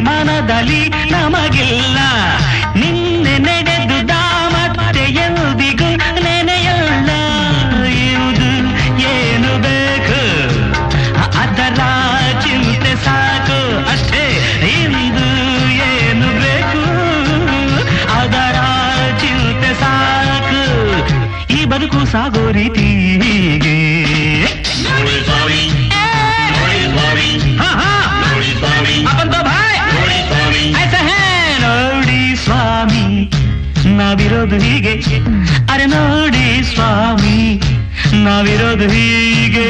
ಮನದಲ್ಲಿ ನಮಗಿಲ್ಲ ನಿನ್ನೆ ನಡೆದುದ ಮತ್ತೆ ಎಂದಿಗೂ ನೆನೆಯಲ್ಲ ಇರುವುದು ಏನು ಬೇಕು ಅದರ ಚಿಂತೆ ಸಾಕು ಅಷ್ಟೇ ಇಂದು ಏನು ಬೇಕು ಅದರ ಚಿಂತೆ ಸಾಕು ಈ ಬದುಕು ಸಾಗೋ ರೀತಿ ಹೀಗೆ अपन तो भाई ऐसा है ನೋಡಿ ಸ್ವಾಮಿ ನಾವಿರೋದು ಹೀಗೆ ಅರೆ ನೋಡಿ ಸ್ವಾಮಿ ನಾವಿರೋದು ಹೀಗೆ